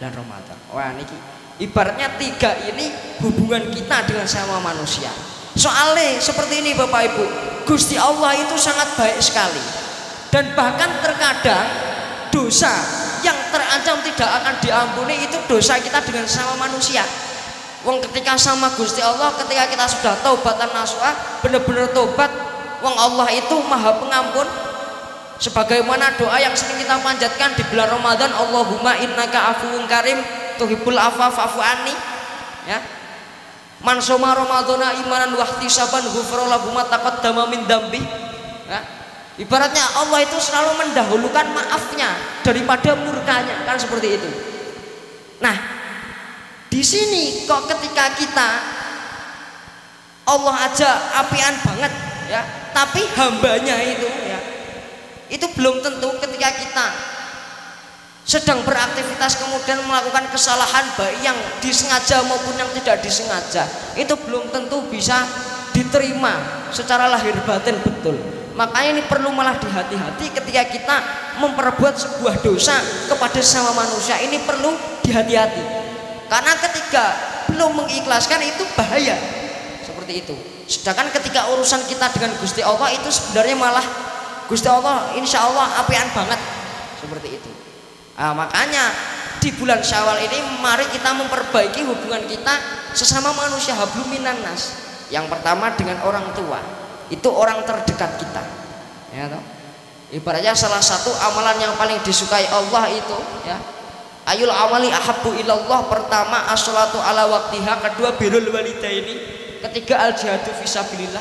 Ramadan. Wah, niki ibaratnya 3 ini hubungan kita dengan sama manusia. Soalnya seperti ini Bapak Ibu, Gusti Allah itu sangat baik sekali. Dan bahkan terkadang dosa yang terancam tidak akan diampuni itu dosa kita dengan sama manusia. Wong ketika sama Gusti Allah, ketika kita sudah taubatan nasuha, benar-benar tobat, wong Allah itu Maha Pengampun. Sebagaimana doa yang sering kita panjatkan di bulan Ramadan, Allahumma innaka afuwun karim tuhibbul afwa fa'fu anni. Ya. Man shoma ramadhana imanan wa ihtisaban ghufra lahu ma taqaddama min dzambi. Ya. Ibaratnya Allah itu selalu mendahulukan maafnya daripada murkanya, kan seperti itu. Nah, di sini kok ketika kita Allah aja apian banget ya, tapi hambanya itu ya, itu belum tentu ketika kita sedang beraktivitas kemudian melakukan kesalahan baik yang disengaja maupun yang tidak disengaja, itu belum tentu bisa diterima secara lahir batin betul. Makanya ini perlu malah dihati-hati ketika kita memperbuat sebuah dosa kepada sesama manusia, ini perlu dihati-hati. Karena ketika belum mengikhlaskan itu bahaya. Seperti itu. Sedangkan ketika urusan kita dengan Gusti Allah itu sebenarnya malah Gusti Allah insya Allah apian banget. Seperti itu. Nah, makanya di bulan Syawal ini mari kita memperbaiki hubungan kita sesama manusia, hablum minan nas. Yang pertama dengan orang tua. Itu orang terdekat kita. Ya toh? Ibaratnya salah satu amalan yang paling disukai Allah itu ya, ayul amali ahabbu ilallah, pertama as-sholatu ala waktiha, kedua birrul walidaini, ketiga al jihadu fisabilillah.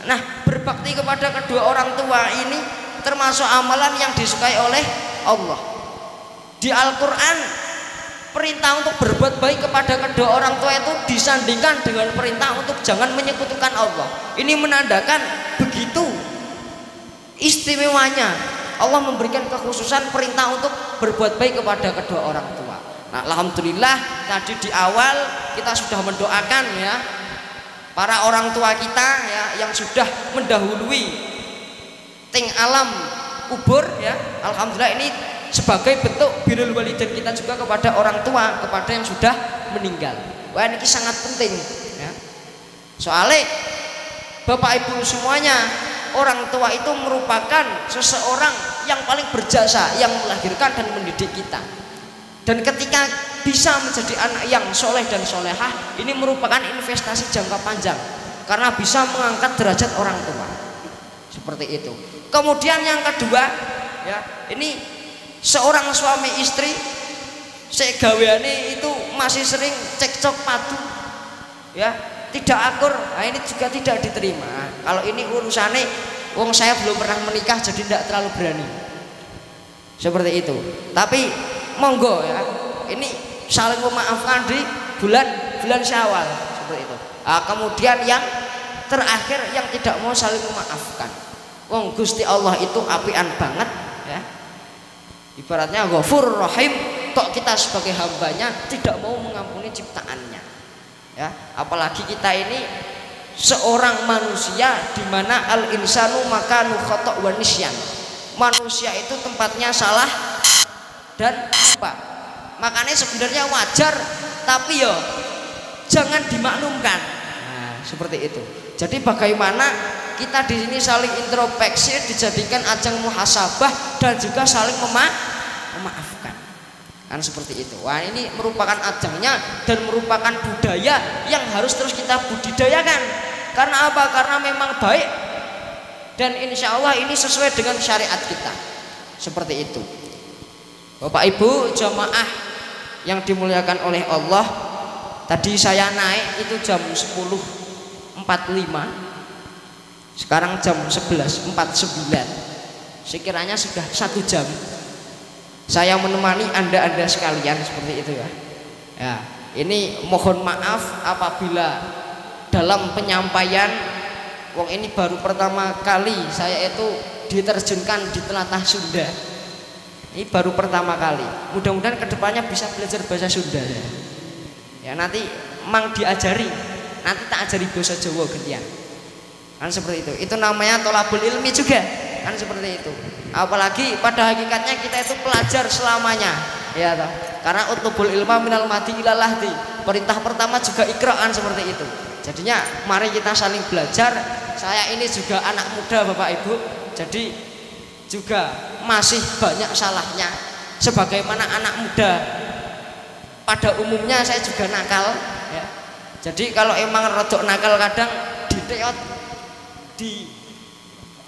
Nah, berbakti kepada kedua orang tua ini termasuk amalan yang disukai oleh Allah. Di Al-Quran perintah untuk berbuat baik kepada kedua orang tua itu disandingkan dengan perintah untuk jangan menyekutukan Allah. Ini menandakan begitu istimewanya Allah memberikan kekhususan perintah untuk berbuat baik kepada kedua orang tua. Nah, alhamdulillah tadi di awal kita sudah mendoakan ya para orang tua kita ya yang sudah mendahului ting alam kubur ya. Alhamdulillah ini sebagai bentuk birrul walidain kita juga kepada orang tua, kepada yang sudah meninggal. Wah, ini sangat penting ya. Soalnya Bapak Ibu semuanya, orang tua itu merupakan seseorang yang paling berjasa, yang melahirkan dan mendidik kita. Dan ketika bisa menjadi anak yang soleh dan solehah, ini merupakan investasi jangka panjang karena bisa mengangkat derajat orang tua. Seperti itu. Kemudian yang kedua ya, ini seorang suami istri segaweane itu masih sering cekcok padu ya, tidak akur. Nah, ini juga tidak diterima. Kalau ini urusannya wong saya belum pernah menikah jadi tidak terlalu berani. Seperti itu. Tapi monggo ya, ini saling memaafkan di bulan Syawal seperti itu. Nah, kemudian yang terakhir yang tidak mau saling memaafkan. Wong Gusti Allah itu apian banget ya. Ibaratnya Ghafur Rahim, tok kita sebagai hambanya tidak mau mengampuni ciptaannya ya. Apalagi kita ini seorang manusia di mana al insanu makanu khata' wa nisyan. Manusia itu tempatnya salah dan lupa. Makanya sebenarnya wajar, tapi yo jangan dimaklumkan. Nah, seperti itu. Jadi bagaimana kita di sini saling introspeksi, dijadikan ajang muhasabah dan juga saling memaafkan. Kan seperti itu. Wah, ini merupakan ajangnya dan merupakan budaya yang harus terus kita budidayakan. Karena apa? Karena memang baik dan insya Allah ini sesuai dengan syariat kita. Seperti itu. Bapak Ibu jamaah yang dimuliakan oleh Allah, tadi saya naik itu jam 10.45, sekarang jam 11.49. Sekiranya sudah 1 jam saya menemani anda sekalian seperti itu ya. Ya, ini mohon maaf apabila dalam penyampaian, wong ini baru pertama kali saya itu diterjunkan di telatah Sunda. Ini baru pertama kali. Mudah-mudahan kedepannya bisa belajar bahasa Sunda ya. Ya nanti mang diajari, nanti tak ajari bahasa Jawa gantian. Kan seperti itu. Itu namanya tolabul ilmi juga. Kan seperti itu. Apalagi pada hakikatnya kita itu pelajar selamanya. Ya toh. Karena utlubul ilma minal madi ilal lahdi. Perintah pertama juga ikra'an seperti itu. Jadinya mari kita saling belajar. Saya ini juga anak muda Bapak Ibu. Jadi juga masih banyak salahnya. Sebagaimana anak muda pada umumnya saya juga nakal ya. Jadi kalau emang rodok nakal kadang diteot di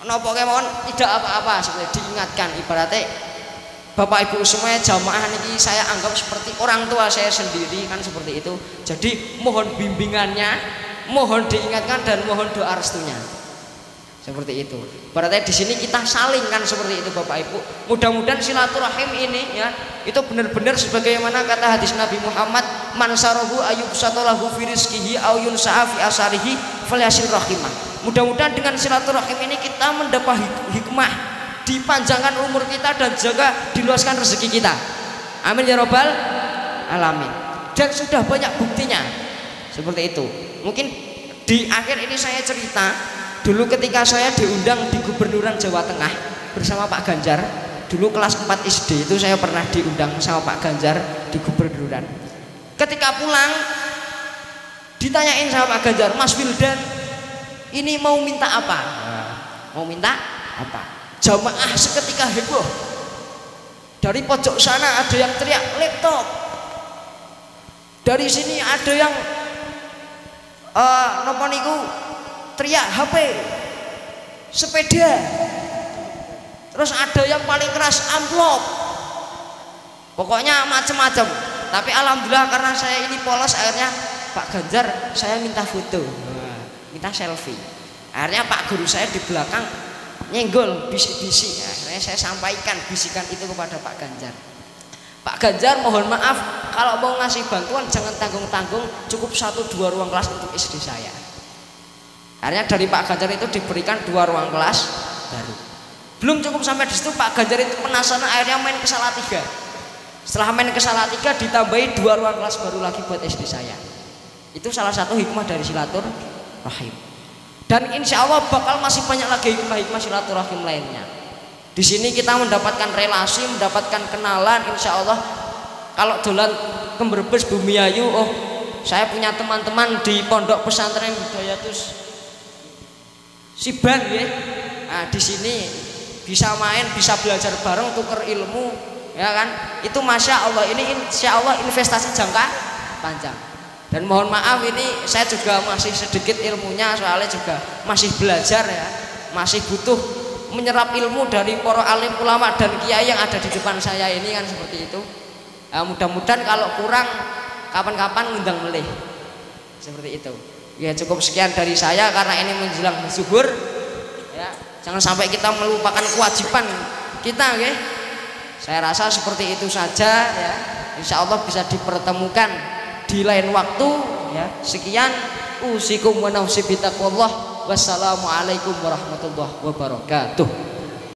nopo kemawon tidak apa-apa, seperti diingatkan. Ibaratnya Bapak Ibu semuanya jamaah ini saya anggap seperti orang tua saya sendiri, kan seperti itu. Jadi mohon bimbingannya, mohon diingatkan dan mohon doa restunya. Seperti itu. Berarti di sini kita saling kan seperti itu Bapak Ibu. Mudah-mudahan silaturahim ini ya itu benar-benar sebagaimana kata hadis Nabi Muhammad, man sarahu ayub satolahu fi rizqihi aw yunsa'a fi asarihi falyasil rahimah. Mudah-mudahan dengan silaturahim ini kita mendapat hikmah, dipanjangkan umur kita dan juga diluaskan rezeki kita. Amin ya robbal alamin. Dan sudah banyak buktinya. Seperti itu. Mungkin di akhir ini saya cerita dulu ketika saya diundang di Gubernuran Jawa Tengah bersama Pak Ganjar. Dulu kelas 4 SD itu saya pernah diundang sama Pak Ganjar di Gubernuran. Ketika pulang ditanyain sama Pak Ganjar, Mas Wildan ini mau minta apa? Mau minta apa? Jamaah seketika heboh. Dari pojok sana ada yang teriak laptop. Dari sini ada yang napa niku teriak HP, sepeda. Terus ada yang paling keras amplop. Pokoknya macam-macam. Tapi alhamdulillah karena saya ini polos, akhirnya Pak Ganjar saya minta foto, minta selfie. Akhirnya Pak guru saya di belakang nyenggol bisik-bisik. Akhirnya saya sampaikan bisikan itu kepada Pak Ganjar. Pak Ganjar mohon maaf kalau mau ngasih bantuan jangan tanggung-tanggung, cukup 1-2 ruang kelas untuk SD saya. Akhirnya dari Pak Ganjar itu diberikan 2 ruang kelas baru. Belum cukup sampai di situ, Pak Ganjar itu penasaran, akhirnya main ke Salatiga. Setelah main ke Salatiga ditambahi 2 ruang kelas baru lagi buat SD saya. Itu salah satu hikmah dari silaturahim. Dan insya Allah bakal masih banyak lagi hikmah-hikmah silaturahim lainnya. Di sini kita mendapatkan relasi, mendapatkan kenalan. Insya Allah kalau dolan ke Brebes Bumiayu, oh saya punya teman-teman di Pondok Pesantren Hidayatus Siban ya. Nah, di sini bisa main, bisa belajar bareng, tuker ilmu, ya kan? Itu masya Allah, ini insya Allah investasi jangka panjang. Dan mohon maaf ini saya juga masih sedikit ilmunya, soalnya juga masih belajar ya, masih butuh menyerap ilmu dari para alim ulama dan kiai yang ada di depan saya ini kan seperti itu. Nah, mudah-mudahan kalau kurang kapan-kapan ngundang melih seperti itu. Ya cukup sekian dari saya karena ini menjelang zuhur ya. Jangan sampai kita melupakan kewajiban kita, okay? Saya rasa seperti itu saja ya. Insya Allah bisa dipertemukan di lain waktu ya. Sekian, usikum wa nafsi bitaqwallah. Wassalamualaikum warahmatullahi wabarakatuh.